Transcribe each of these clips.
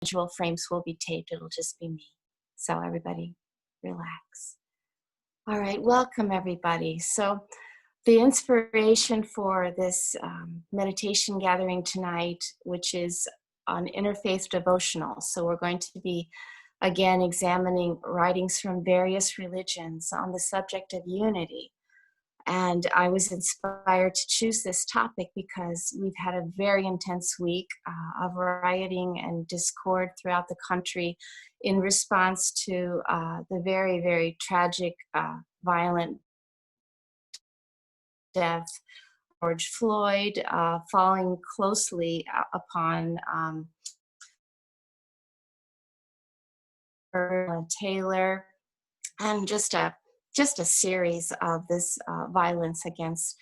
individual frames will be taped. It'll just be me. So everybody relax. All right, welcome everybody. So the inspiration for this meditation gathering tonight, which is on interfaith devotional. So we're going to be, again, examining writings from various religions on the subject of unity. And I was inspired to choose this topic because we've had a very intense week of rioting and discord throughout the country in response to the very, very tragic, violent death of George Floyd, falling closely upon Taylor, and just a series of this violence against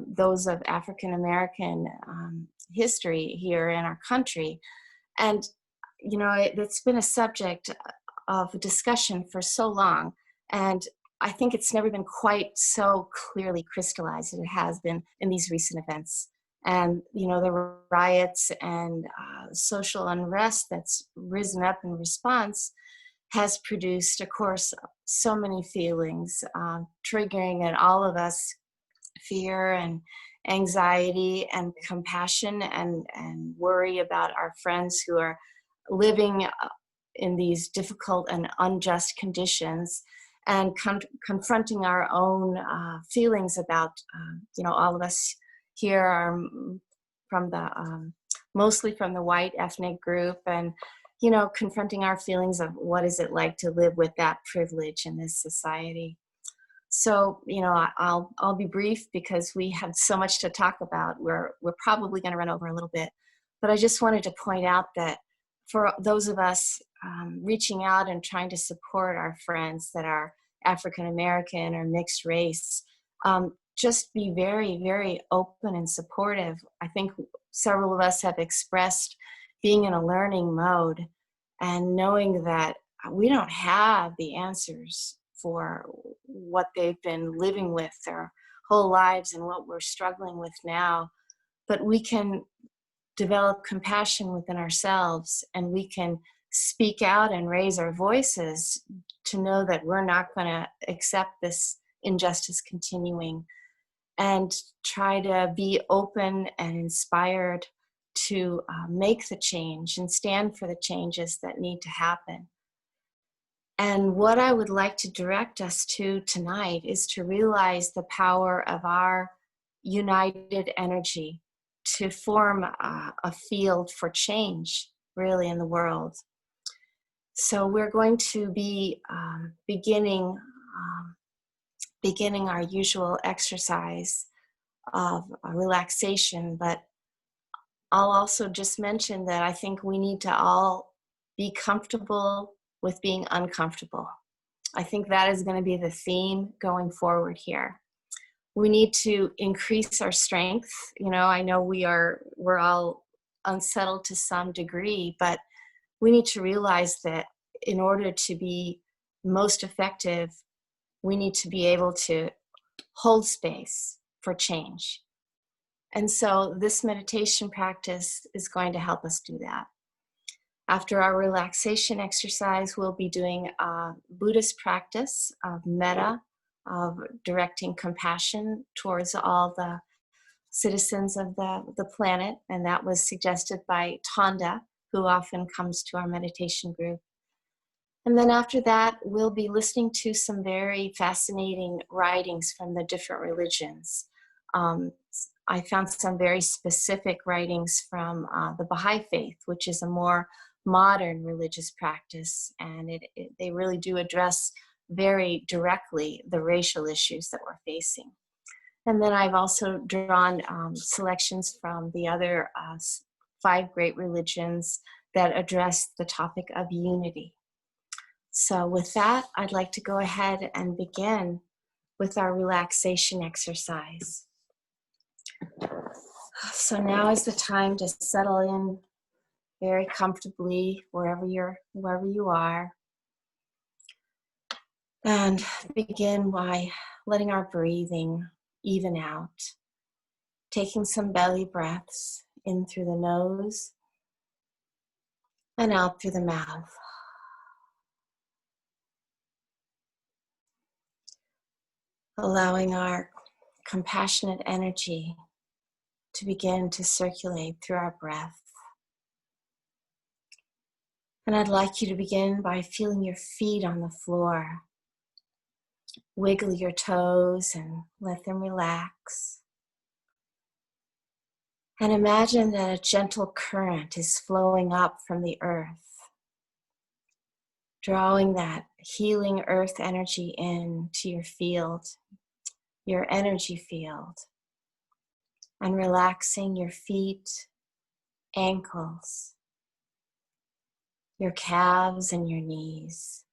those of African American history here in our country. And you know, it's been a subject of discussion for so long, and I think it's never been quite so clearly crystallized as it has been in these recent events. And you know, the riots and social unrest that's risen up in response has produced, of course, so many feelings, triggering in all of us fear and anxiety and compassion and worry about our friends who are living in these difficult and unjust conditions, and confronting our own feelings about, you know, all of us here are from the, mostly from the white ethnic group, and you know, confronting our feelings of what is it like to live with that privilege in this society. So, you know, I'll be brief because we have so much to talk about. We're probably going to run over a little bit, but I just wanted to point out that for those of us reaching out and trying to support our friends that are African American or mixed race, just be very, very open and supportive. I think several of us have expressed being in a learning mode and knowing that we don't have the answers for what they've been living with their whole lives and what we're struggling with now, but we can develop compassion within ourselves, and we can speak out and raise our voices to know that we're not going to accept this injustice continuing, and try to be open and inspired to make the change and stand for the changes that need to happen. And what I would like to direct us to tonight is to realize the power of our united energy to form a field for change, really, in the world. So we're going to be beginning our usual exercise of relaxation, but I'll also just mention that I think we need to all be comfortable with being uncomfortable. I think that is going to be the theme going forward here. We need to increase our strength. You know, I know we're all unsettled to some degree, but we need to realize that in order to be most effective, we need to be able to hold space for change. And so this meditation practice is going to help us do that. After our relaxation exercise, we'll be doing a Buddhist practice of metta, of directing compassion towards all the citizens of the planet. And that was suggested by Tonda, who often comes to our meditation group. And then after that, we'll be listening to some very fascinating writings from the different religions. I found some very specific writings from the Baha'i faith, which is a more modern religious practice, and they really do address very directly the racial issues that we're facing. And then I've also drawn selections from the other 5 great religions that address the topic of unity. So with that, I'd like to go ahead and begin with our relaxation exercise. So now is the time to settle in very comfortably wherever you are, and begin by letting our breathing even out, taking some belly breaths in through the nose and out through the mouth. Allowing our compassionate energy to begin to circulate through our breath. And I'd like you to begin by feeling your feet on the floor. Wiggle your toes and let them relax. And imagine that a gentle current is flowing up from the earth, drawing that healing earth energy into your field, your energy field, and relaxing your feet, ankles, your calves, and your knees.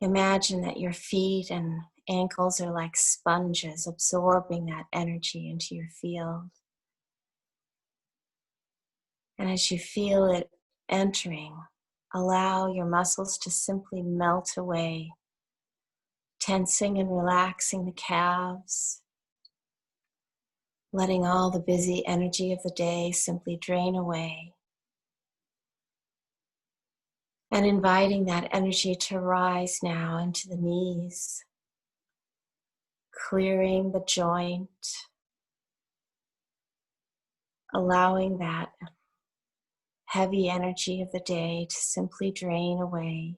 Imagine that your feet and ankles are like sponges, absorbing that energy into your field. And as you feel it entering, allow your muscles to simply melt away, tensing and relaxing the calves, letting all the busy energy of the day simply drain away, and inviting that energy to rise now into the knees, clearing the joint, allowing that heavy energy of the day to simply drain away.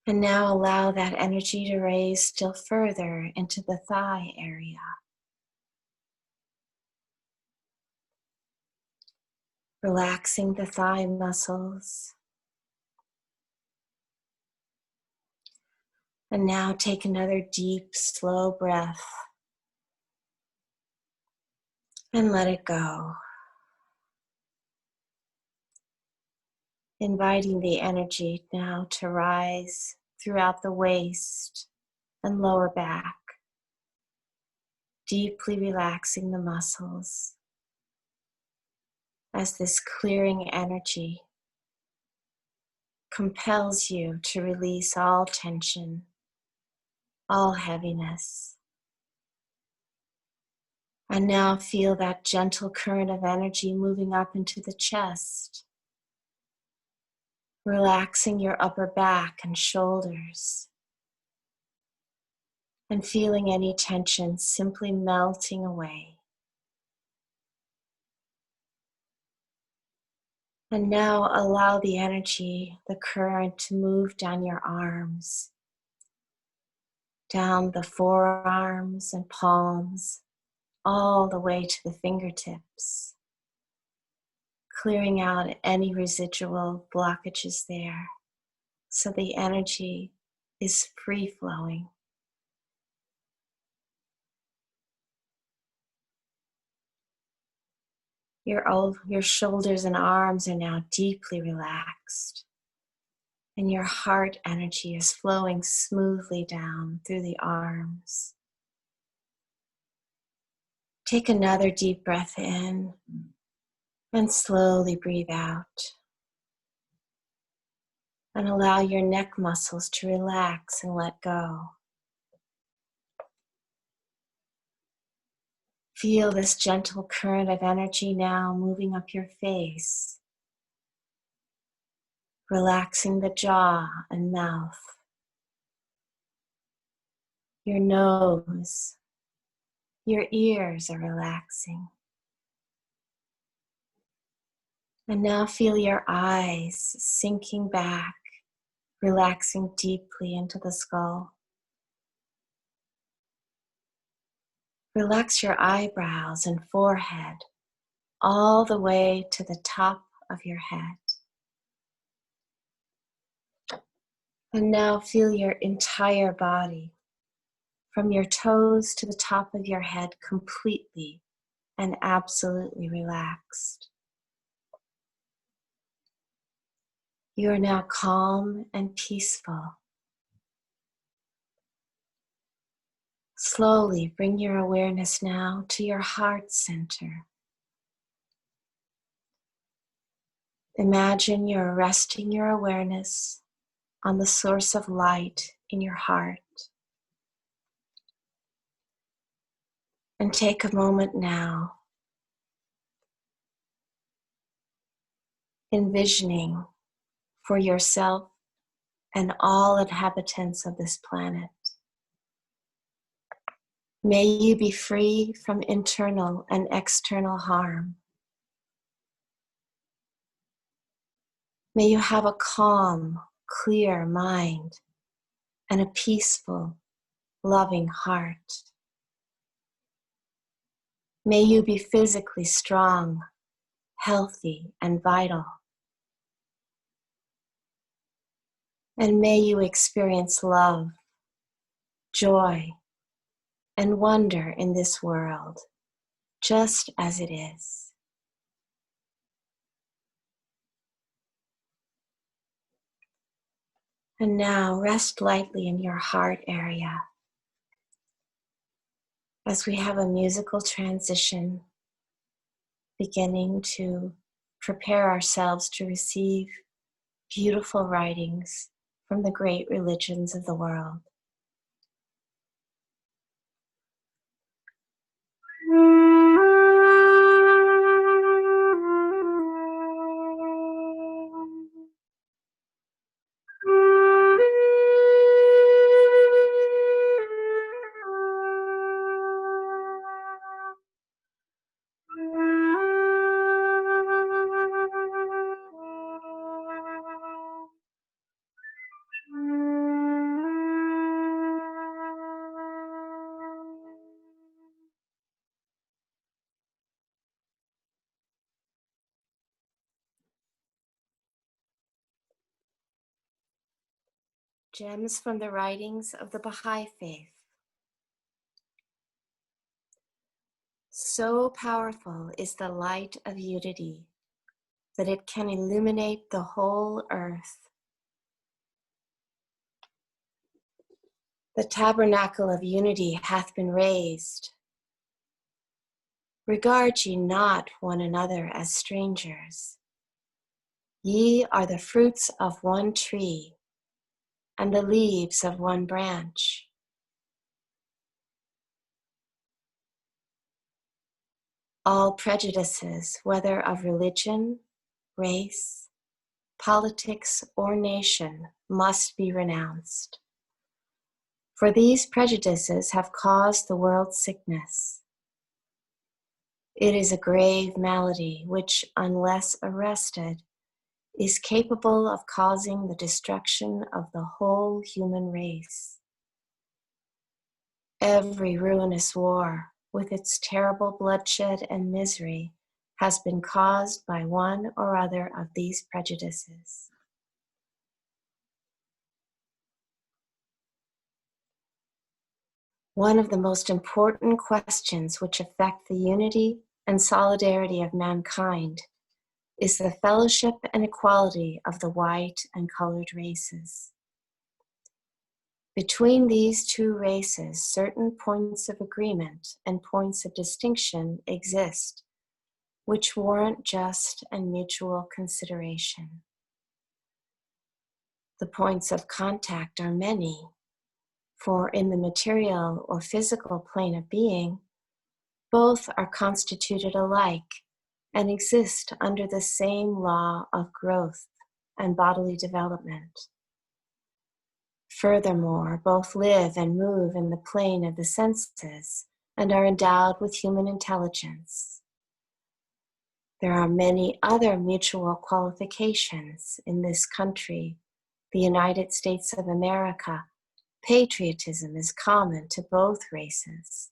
And now allow that energy to raise still further into the thigh area. Relaxing the thigh muscles. And now take another deep, slow breath and let it go. Inviting the energy now to rise throughout the waist and lower back, deeply relaxing the muscles as this clearing energy compels you to release all tension, all heaviness. And now feel that gentle current of energy moving up into the chest, relaxing your upper back and shoulders, and feeling any tension simply melting away. And now allow the energy, the current, to move down your arms, down the forearms and palms, all the way to the fingertips, clearing out any residual blockages there, so the energy is free-flowing. Your shoulders and arms are now deeply relaxed, and your heart energy is flowing smoothly down through the arms. Take another deep breath in and slowly breathe out. And allow your neck muscles to relax and let go. Feel this gentle current of energy now moving up your face, relaxing the jaw and mouth, your nose, your ears are relaxing. And now feel your eyes sinking back, relaxing deeply into the skull. Relax your eyebrows and forehead all the way to the top of your head. And now feel your entire body, from your toes to the top of your head, completely and absolutely relaxed. You are now calm and peaceful. Slowly bring your awareness now to your heart center. Imagine you're resting your awareness on the source of light in your heart. And take a moment now envisioning for yourself and all inhabitants of this planet. May you be free from internal and external harm. May you have a calm, clear mind and a peaceful, loving heart. May you be physically strong, healthy, and vital. And may you experience love, joy, and wonder in this world, just as it is. And now rest lightly in your heart area as we have a musical transition, beginning to prepare ourselves to receive beautiful writings from the great religions of the world. Gems from the writings of the Baha'i Faith. So powerful is the light of unity that it can illuminate the whole earth. The tabernacle of unity hath been raised. Regard ye not one another as strangers. Ye are the fruits of one tree, and the leaves of one branch. All prejudices, whether of religion, race, politics, or nation, must be renounced. For these prejudices have caused the world's sickness. It is a grave malady which, unless arrested, is capable of causing the destruction of the whole human race. Every ruinous war, with its terrible bloodshed and misery, has been caused by one or other of these prejudices. One of the most important questions which affect the unity and solidarity of mankind is the fellowship and equality of the white and colored races. Between these two races, certain points of agreement and points of distinction exist, which warrant just and mutual consideration. The points of contact are many, for in the material or physical plane of being, both are constituted alike and exist under the same law of growth and bodily development. Furthermore, both live and move in the plane of the senses and are endowed with human intelligence. There are many other mutual qualifications in this country, the United States of America. Patriotism is common to both races.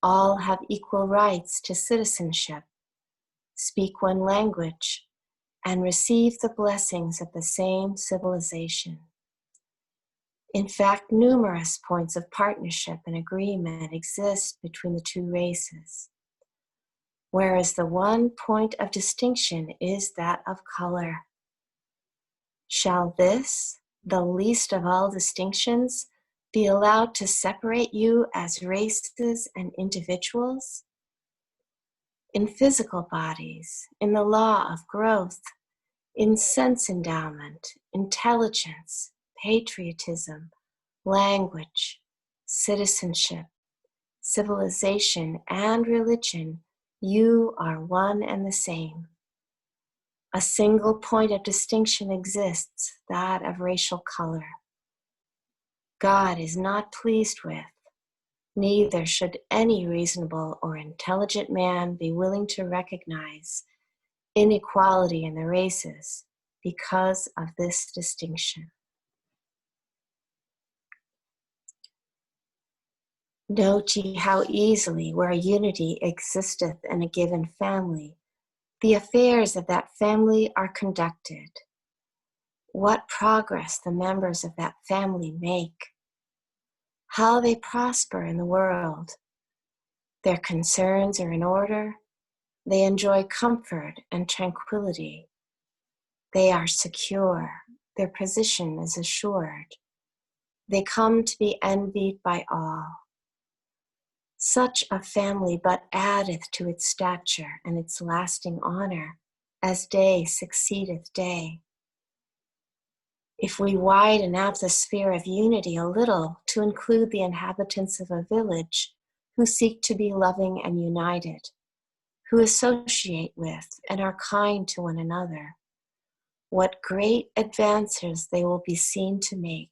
All have equal rights to citizenship, speak one language, and receive the blessings of the same civilization. In fact, numerous points of partnership and agreement exist between the two races, whereas the one point of distinction is that of color. Shall this, the least of all distinctions, be allowed to separate you as races and individuals? In physical bodies, in the law of growth, in sense endowment, intelligence, patriotism, language, citizenship, civilization, and religion, you are one and the same. A single point of distinction exists, that of racial color. God is not pleased with, neither should any reasonable or intelligent man be willing to recognize, inequality in the races because of this distinction. Note ye how easily, where unity existeth in a given family, the affairs of that family are conducted. What progress the members of that family make, how they prosper in the world. Their concerns are in order, they enjoy comfort and tranquility. They are secure, their position is assured. They come to be envied by all. Such a family but addeth to its stature and its lasting honor, as day succeedeth day. If we widen out the sphere of unity a little to include the inhabitants of a village who seek to be loving and united, who associate with and are kind to one another, what great advances they will be seen to make.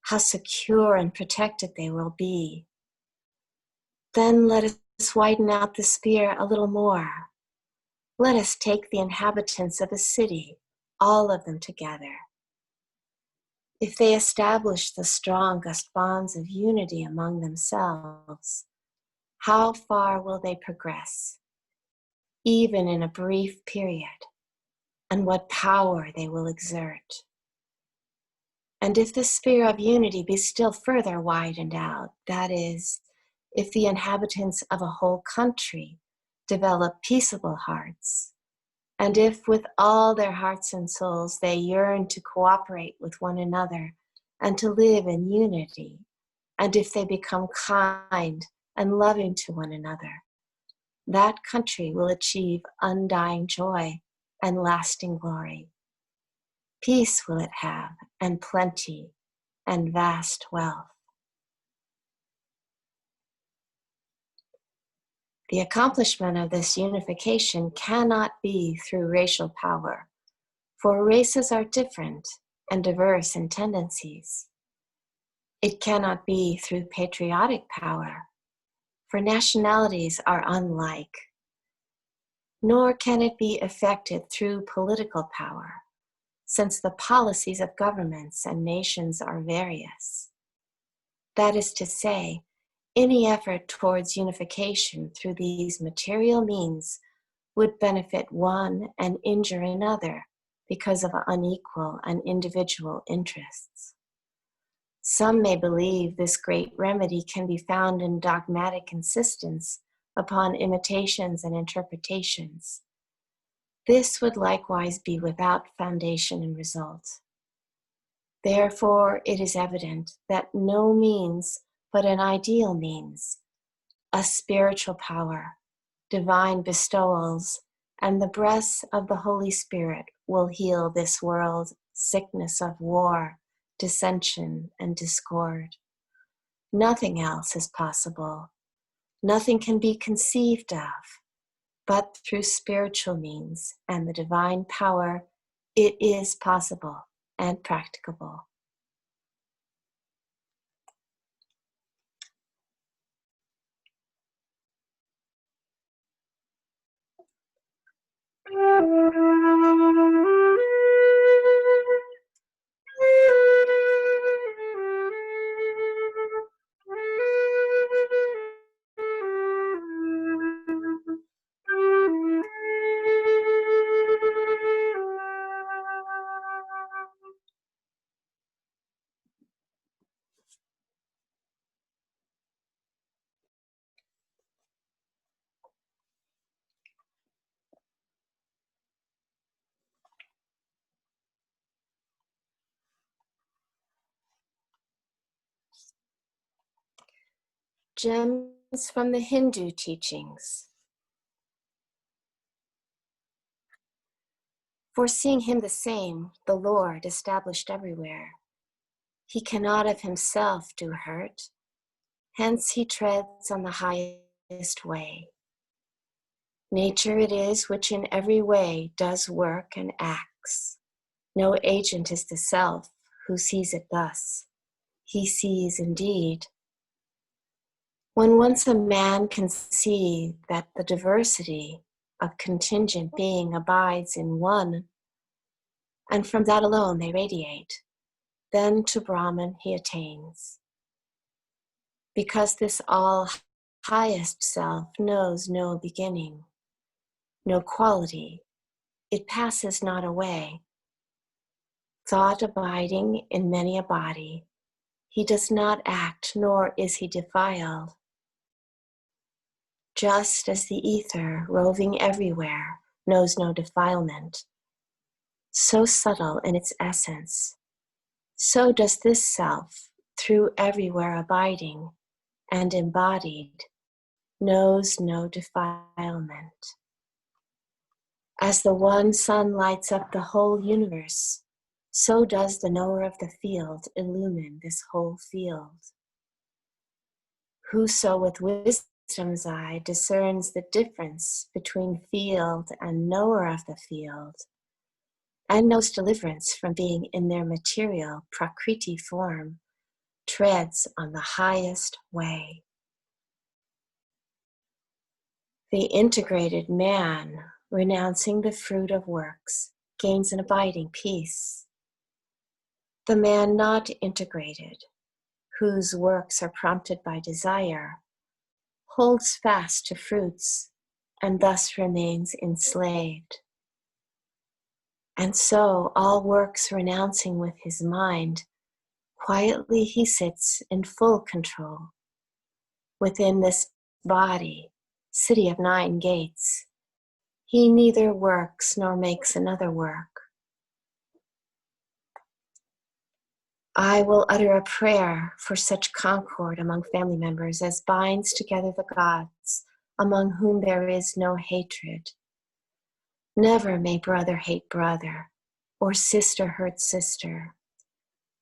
How secure and protected they will be. Then let us widen out the sphere a little more. Let us take the inhabitants of a city, all of them together. If they establish the strongest bonds of unity among themselves, how far will they progress, even in a brief period, and what power they will exert? And if the sphere of unity be still further widened out, that is, if the inhabitants of a whole country develop peaceable hearts, and if with all their hearts and souls they yearn to cooperate with one another and to live in unity, and if they become kind and loving to one another, that country will achieve undying joy and lasting glory. Peace will it have, and plenty, and vast wealth. The accomplishment of this unification cannot be through racial power, for races are different and diverse in tendencies. It cannot be through patriotic power, for nationalities are unlike. Nor can it be effected through political power, since the policies of governments and nations are various. That is to say, any effort towards unification through these material means would benefit one and injure another because of unequal and individual interests. Some may believe this great remedy can be found in dogmatic insistence upon imitations and interpretations. This would likewise be without foundation and result. Therefore, it is evident that no means but an ideal means, a spiritual power, divine bestowals, and the breath of the Holy Spirit will heal this world sickness of war, dissension, and discord. Nothing else is possible. Nothing can be conceived of, but through spiritual means and the divine power, it is possible and practicable. Gems from the Hindu teachings. Foreseeing him the same, the Lord established everywhere. He cannot of himself do hurt, hence he treads on the highest way. Nature it is which in every way does work and acts. No agent is the self who sees it thus. He sees indeed. When once a man can see that the diversity of contingent being abides in one, and from that alone they radiate, then to Brahman he attains. Because this all highest self knows no beginning, no quality, it passes not away. Thought abiding in many a body, he does not act, nor is he defiled. Just as the ether, roving everywhere, knows no defilement, so subtle in its essence, so does this self, through everywhere abiding and embodied, knows no defilement. As the one sun lights up the whole universe, so does the knower of the field illumine this whole field. Whoso with wisdom's eye discerns the difference between field and knower of the field, and knows deliverance from being in their material prakriti form, treads on the highest way. The integrated man, renouncing the fruit of works, gains an abiding peace. The man not integrated, whose works are prompted by desire, holds fast to fruits and thus remains enslaved. And so, all works renouncing with his mind, quietly he sits in full control. Within this body, city of 9 gates, he neither works nor makes another work. I will utter a prayer for such concord among family members as binds together the gods, among whom there is no hatred. Never may brother hate brother, or sister hurt sister.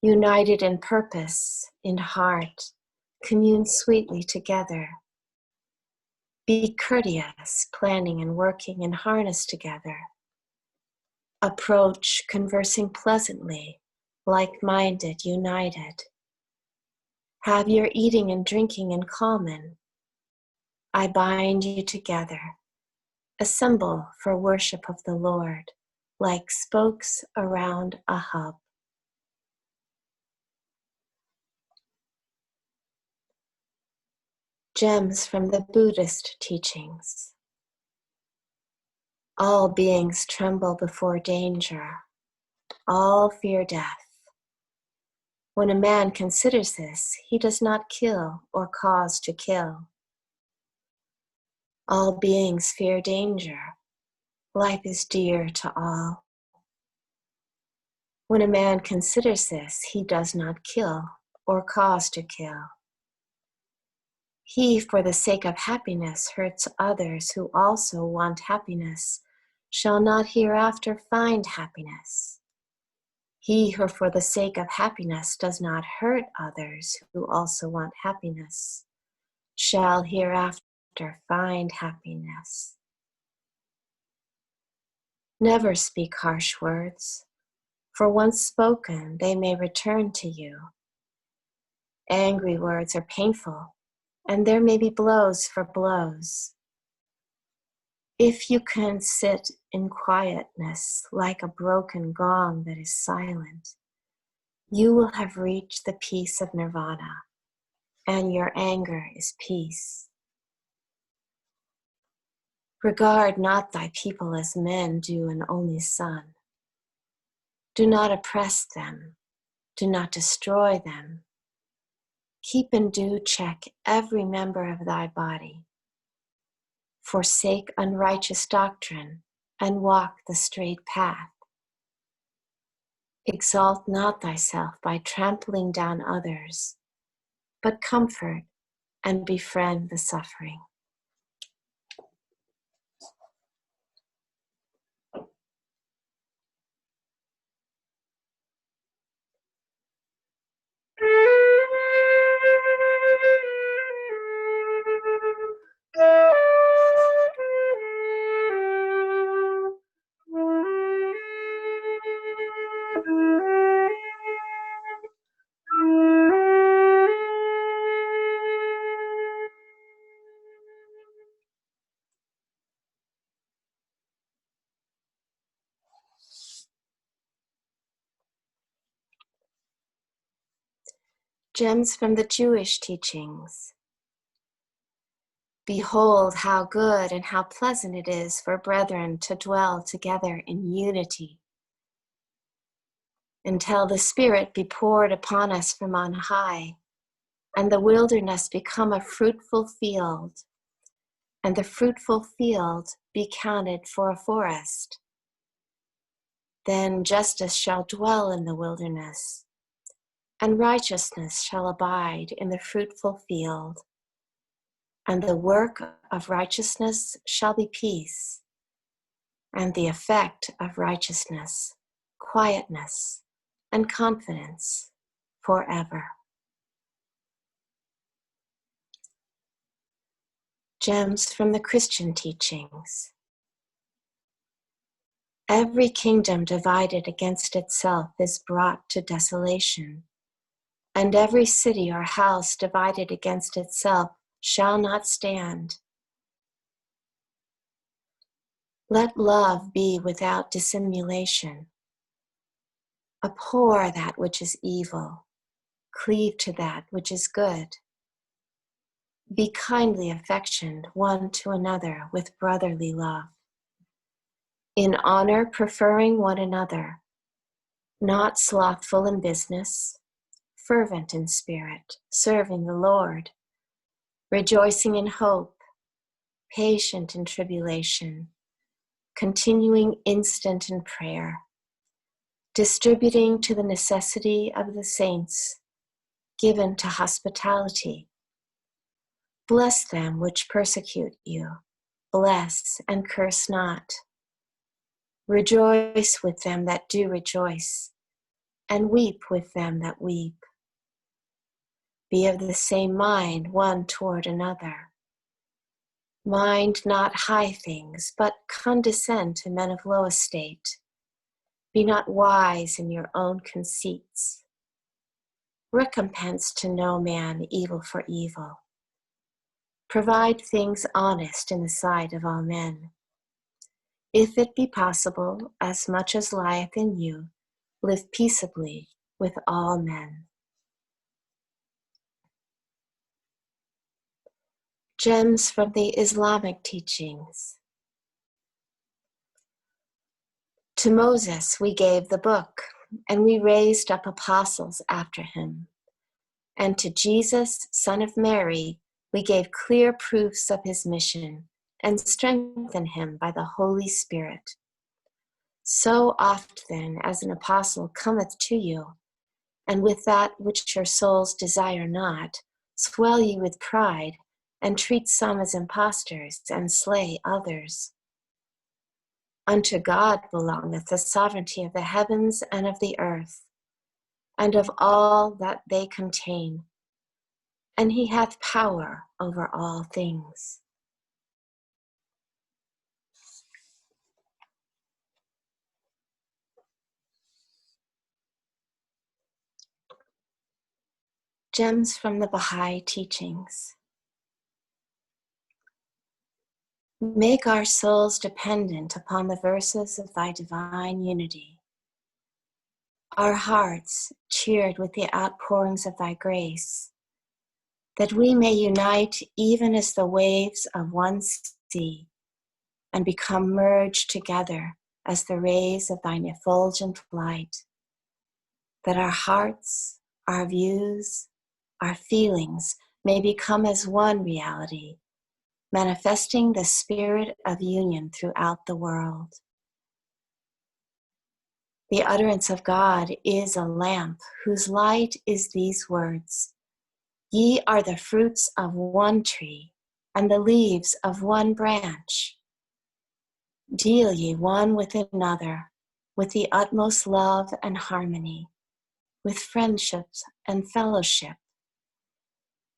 United in purpose, in heart, commune sweetly together. Be courteous, planning and working in harness together. Approach, conversing pleasantly, like-minded, united. Have your eating and drinking in common. I bind you together. Assemble for worship of the Lord, like spokes around a hub. Gems from the Buddhist teachings. All beings tremble before danger. All fear death. When a man considers this, he does not kill or cause to kill. All beings fear danger. Life is dear to all. When a man considers this, he does not kill or cause to kill. He, for the sake of happiness, hurts others who also want happiness, shall not hereafter find happiness. He who for the sake of happiness does not hurt others who also want happiness, shall hereafter find happiness. Never speak harsh words, for once spoken, they may return to you. Angry words are painful, and there may be blows for blows. If you can sit in quietness like a broken gong that is silent, you will have reached the peace of nirvana, and your anger is peace. Regard not thy people as men do an only son. Do not oppress them. Do not destroy them. Keep in due check every member of thy body. Forsake unrighteous doctrine and walk the straight path. Exalt not thyself by trampling down others, but comfort and befriend the suffering. Gems from the Jewish teachings. Behold how good and how pleasant it is for brethren to dwell together in unity. Until the Spirit be poured upon us from on high, and the wilderness become a fruitful field, and the fruitful field be counted for a forest. Then justice shall dwell in the wilderness, and righteousness shall abide in the fruitful field, and the work of righteousness shall be peace, and the effect of righteousness, quietness, and confidence forever. Gems from the Christian teachings. Every kingdom divided against itself is brought to desolation, and every city or house divided against itself shall not stand. Let love be without dissimulation. Abhor that which is evil. Cleave to that which is good. Be kindly affectioned one to another with brotherly love. In honor preferring one another, not slothful in business, fervent in spirit, serving the Lord, rejoicing in hope, patient in tribulation, continuing instant in prayer, distributing to the necessity of the saints, given to hospitality. Bless them which persecute you, bless and curse not. Rejoice with them that do rejoice, and weep with them that weep. Be of the same mind one toward another. Mind not high things, but condescend to men of low estate. Be not wise in your own conceits. Recompense to no man evil for evil. Provide things honest in the sight of all men. If it be possible, as much as lieth in you, live peaceably with all men. Gems from the Islamic teachings. To Moses we gave the book, and we raised up apostles after him. And to Jesus, son of Mary, we gave clear proofs of his mission, and strengthened him by the Holy Spirit. So oft then as an apostle cometh to you, and with that which your souls desire not, swell ye with pride, and treat some as impostors, and slay others. Unto God belongeth the sovereignty of the heavens and of the earth, and of all that they contain, and he hath power over all things. Gems from the Baha'i teachings. Make our souls dependent upon the verses of thy divine unity. Our hearts cheered with the outpourings of thy grace, that we may unite even as the waves of one sea, and become merged together as the rays of thine effulgent light, that our hearts, our views, our feelings may become as one reality, manifesting the spirit of union throughout the world. The utterance of God is a lamp whose light is these words: Ye are the fruits of one tree, and the leaves of one branch. Deal ye one with another with the utmost love and harmony, with friendship and fellowship.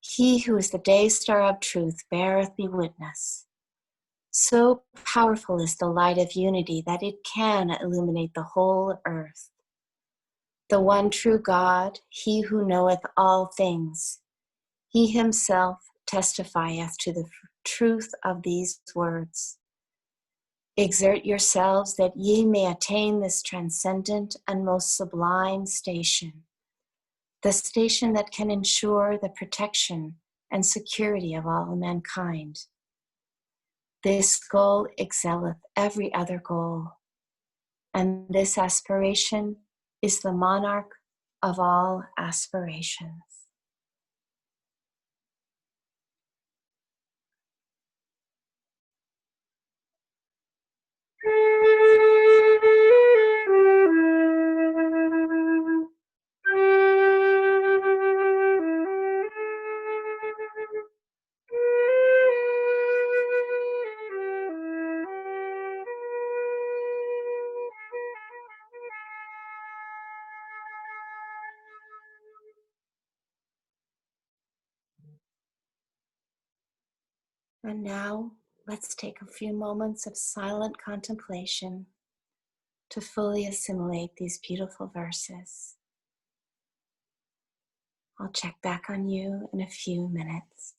He who is the day star of truth beareth me witness. So powerful is the light of unity that it can illuminate the whole earth. The one true God, he who knoweth all things, he himself testifieth to the truth of these words. Exert yourselves that ye may attain this transcendent and most sublime station, the station that can ensure the protection and security of all mankind. This goal excelleth every other goal, and this aspiration is the monarch of all aspirations. And now, let's take a few moments of silent contemplation to fully assimilate these beautiful verses. I'll check back on you in a few minutes.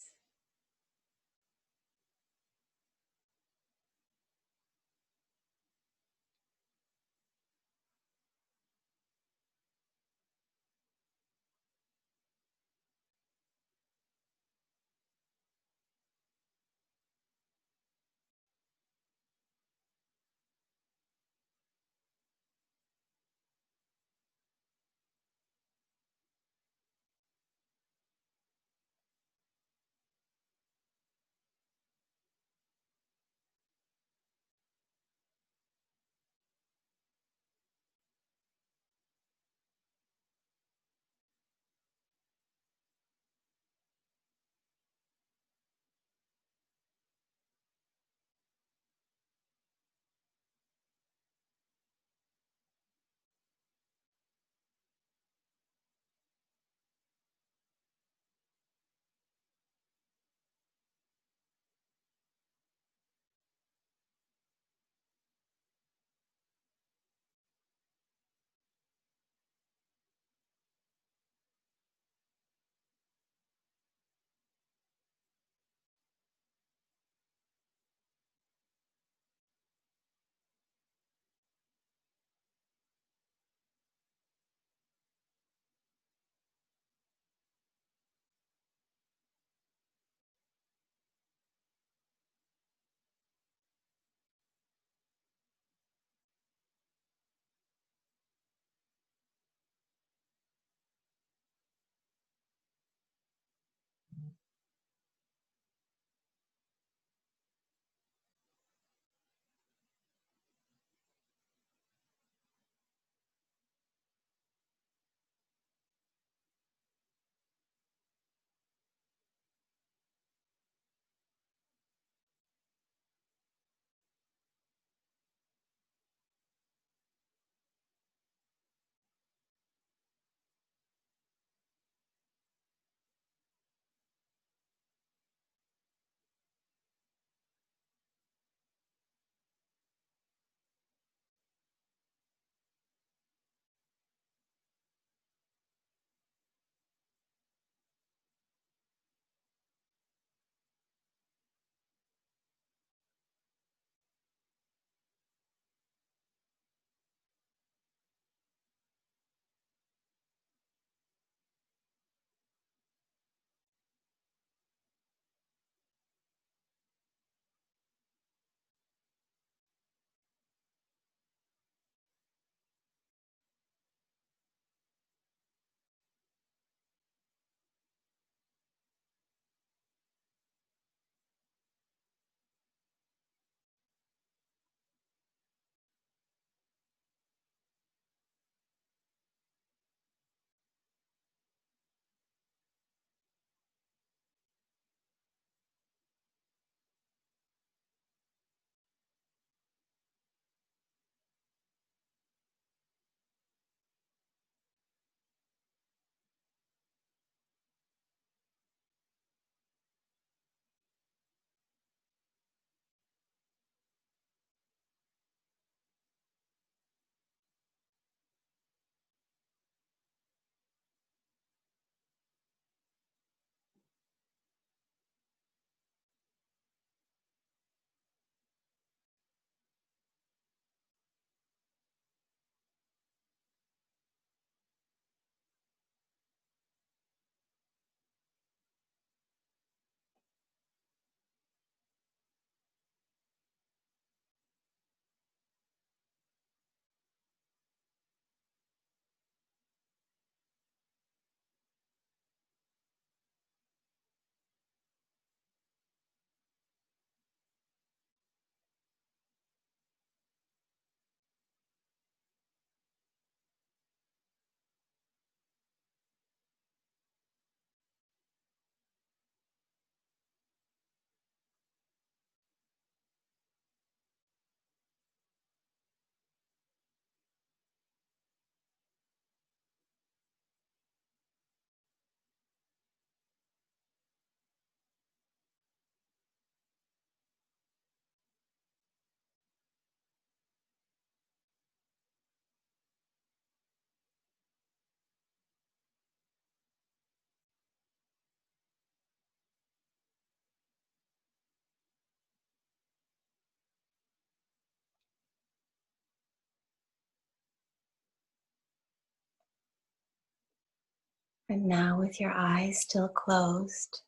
And now, with your eyes still closed,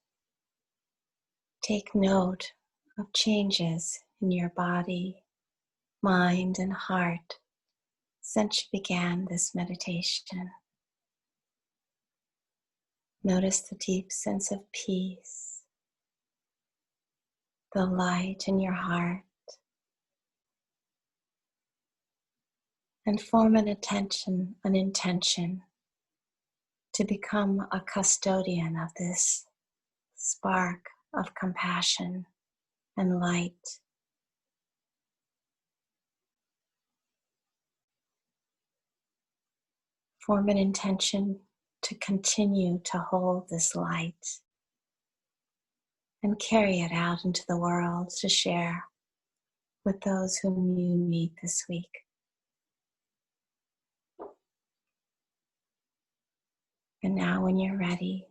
take note of changes in your body, mind, and heart since you began this meditation. Notice the deep sense of peace, the light in your heart, and form an intention to become a custodian of this spark of compassion and light. Form an intention to continue to hold this light and carry it out into the world to share with those whom you meet this week. And now, when you're ready,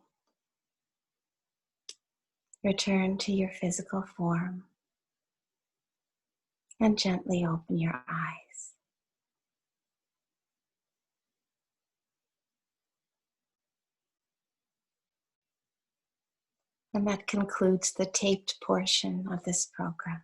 return to your physical form and gently open your eyes. And that concludes the taped portion of this program.